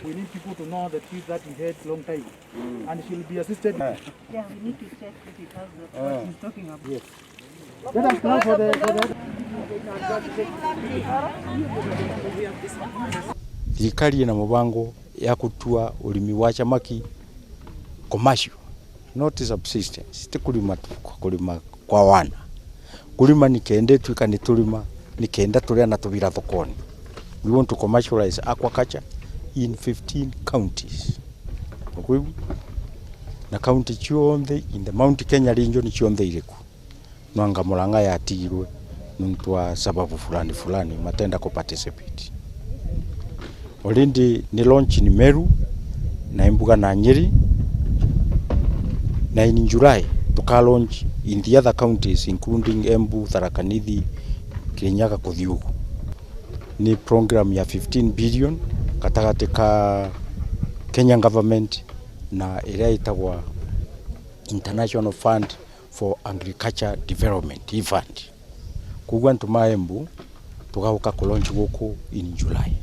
We need people to know the trees that we had long time. And she will be assisted. Yeah, we need to check if it has what he's talking about. Yes. Let us now for the thirikari ina mubango ya kutua urimi wa thamaki commercial, not subsistence. Tikulima kwa wana. Kulima nikende twika ni tulima nikenda turia na tubira thokoni. We want to commercialize aquaculture in 15 counties. Okay? Na county chionde in the Mount Kenya region chionde iriku. Nwanga Murang'a yatirwe nuntwa sababu fulani matenda ko participate. Olindi ni launch ni Meru na Embu na Nyeri. Na in July tuka launch in the other counties including Embu, Tharaka-Nithi, Kirinyaga Kuthiugu. Ni program ya 15 billion katagati ka Kenyan government na iria itagwa International Fund for Agriculture Development fund. Kugwa ntuma Embu tugauka ku launch guku in July.